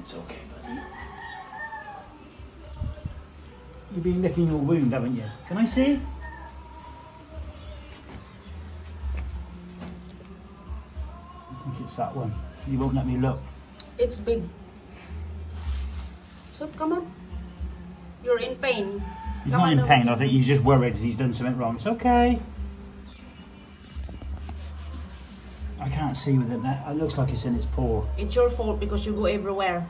It's okay, buddy. You've been licking your wound, haven't you? Can I see? I think it's that one. You won't let me look. It's big. So come on. You're in pain. He's not in pain. I think he's just worried he's done something wrong. It's okay. I can't see with it now. It looks like it's in its paw. It's your fault because you go everywhere.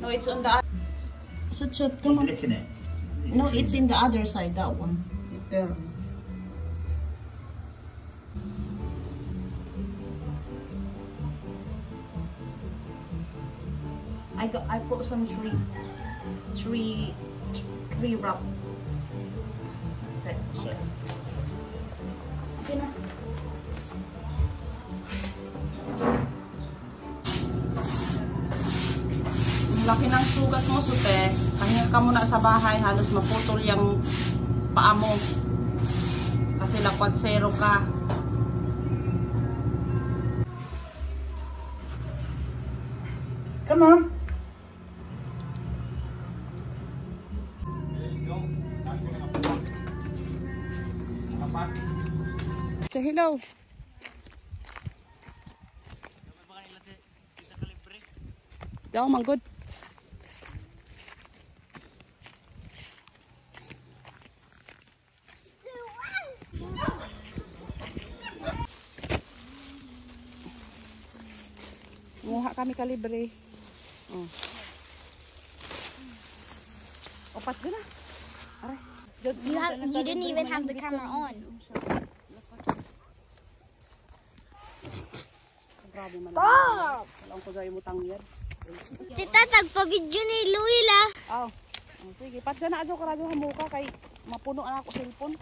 No, it's on the other. So come on. Licking it. No, it's in the other side, that one. There. I put some tree wrap. That's it. Okay. Okay na. Laki ng sugat mo, Sute. Pahinga ka muna sa bahay, halos maputol yung paa mo. Kasi lapadsero ka. Come on. Say hello. Daw, manggod. Muha kami kalibre. Oh. Opat din na. Aray. You didn't even have the camera on. Stop! Walang ko gawin mo tangyar. Tita, tagpa-video ni Luila. Oh. Sige, pat na adyo ka radyo hamuka kay mapuno na ako cellphone.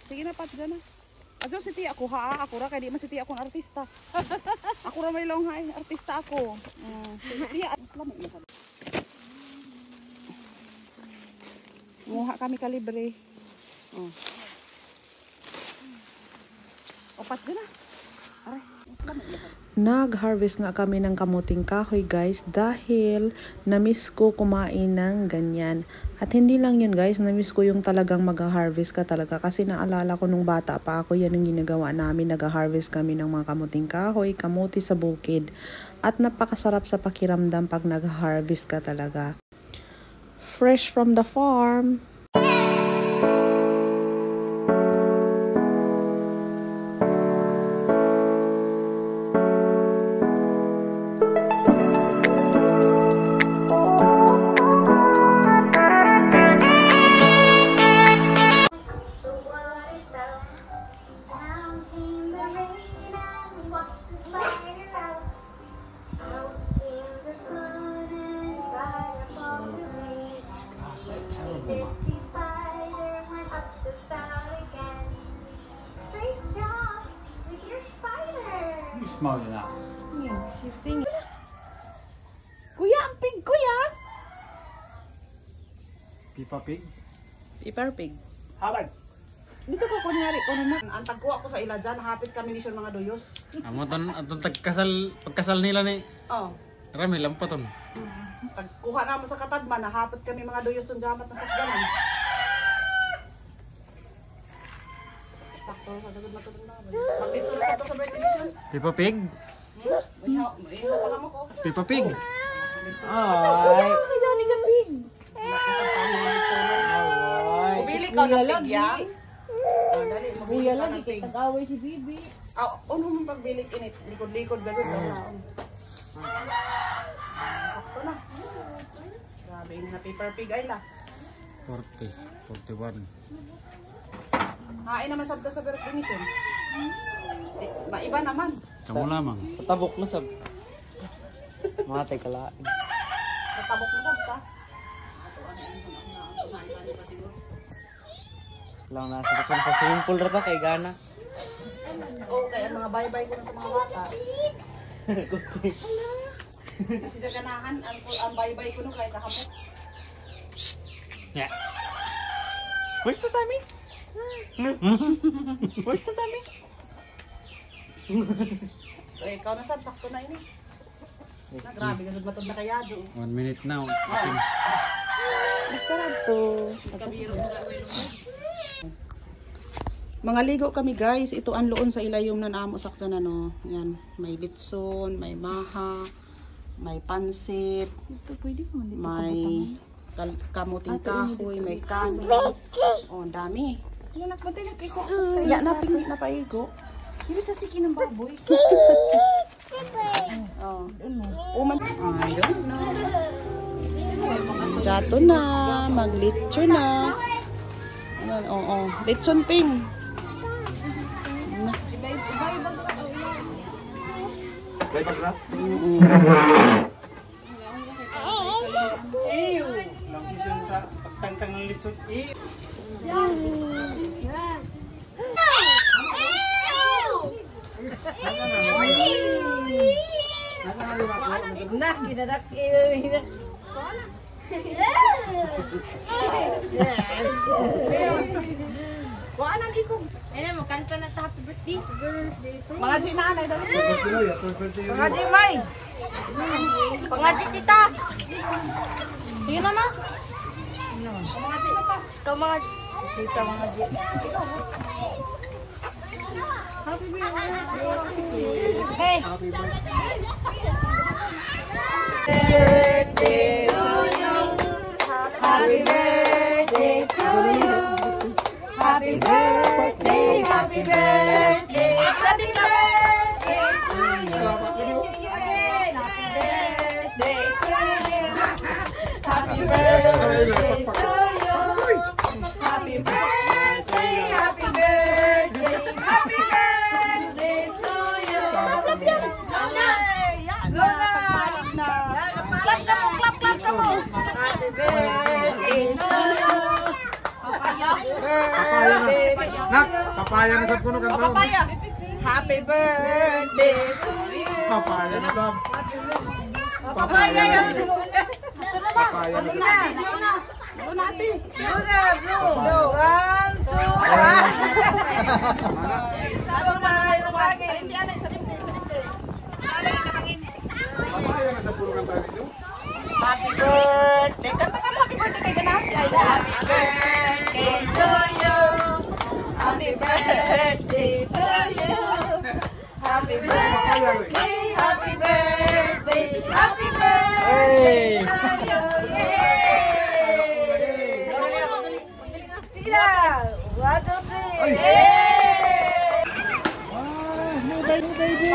Sige na, pat na. Adyo si Tia ako ha, ako ra kay di man si Tia akong artista. Ako ra may long hay, artista ako. Tia, salamat na. Muha kami kalibre. Oh. Opat na. Aray. Nag-harvest nga kami ng kamuting kahoy guys dahil na-miss ko kumain ng ganyan. At hindi lang yun guys, na-miss ko yung talagang mag-harvest ka talaga. Kasi naalala ko nung bata pa ako, yan ang ginagawa namin. Nag-harvest kami ng mga kamuting kahoy, kamuti sa bukid. At napakasarap sa pakiramdam pag nag-harvest ka talaga. Fresh from the farm. Smiling at. Yeah, she's singing. Kuya, ang pig, kuya! Peppa Pig? Peppa Pig. Habag! Dito ko kunyari ko na. Ang tagkuha ko sa ila dyan, hapit kami ni mga duyos. Amo ton atong pagkasal nila ni. Oh. Rami lang pa ton. Pagkuha na mo sa katagman, hapit kami mga duyos yung jamat na sakyanan. Sakto, sa dagod na ito na. Mag-litso na ito sa birthday mission. Peppa Pig? Iho pa lang ako. Peppa Pig? Ay! Ubili ka ng pig yan. Kuya lagi kay tag-away si Bibi. Ano mong pagbilik init? Likod-likod gano'n. Sakto na. Grabe na Peppa Pig ay la. 40, 41. Hain naman sab ka sa birthday mission. Maiba naman. Kamu lamang. Sa tabok na sab. Matay kalain. Sa tabok mo sab ka. Lang na sa swimming pool ra ta kay gana. Oo, kaya mga bye-bye ko na sa mga bata. Kasi sa ganahan, ang bye-bye ko nung kahit nakapot. Yeah. Where's the tummy? Where's the tummy? Eh, ikaw na sab, sakto na ini. Na, grabe, gasod matod na kaya, Jo. 1 minute now. Basta to. Mga ligo kami guys. Ito ang loon sa ilayom na naamo sakto na no. Yan, may litson, may maha, may pansit, may kamuting kahoy, may kanin. Oh, ang dami. Ya, napaigo. Hindi sa siki ng baboy. Oh. Uman. I don't know. Jato na, mag-litcher na. Oo, litson ping. Pagtangtang ng litson. Na, ginadak. Wala nang ikog. Ano mo, kanta na ta happy birthday. Mga G na anay daw. Mga Jimay. Pangajik tita. Sige na ma. Ikaw mga Kita mga Jim. Hey. Happy birthday to you. Happy birthday, happy birthday, happy birthday to you. Happy birthday to you. Happy birthday, happy birthday, happy birthday to you. Lona! Clap ka mo! Happy birthday to you. Papaya na sab kuno kan taon. Papaya. Happy birthday to you. Papaya na sab. Papaya yan. Papaya na sab. Luna. Luna ate. Luna, bro. 1, 2, Ano ba? Ano ba? Hindi anay sa limbe. Papaya na sab kuno kan taon nito. Happy birthday. Kanta ka mo happy birthday kay ganahan si Aida. Happy birthday to you. Happy birthday to you. Happy birthday. Happy birthday. Happy birthday to you. Yay! Sige na. 1, 2, 3. Yay! Baby.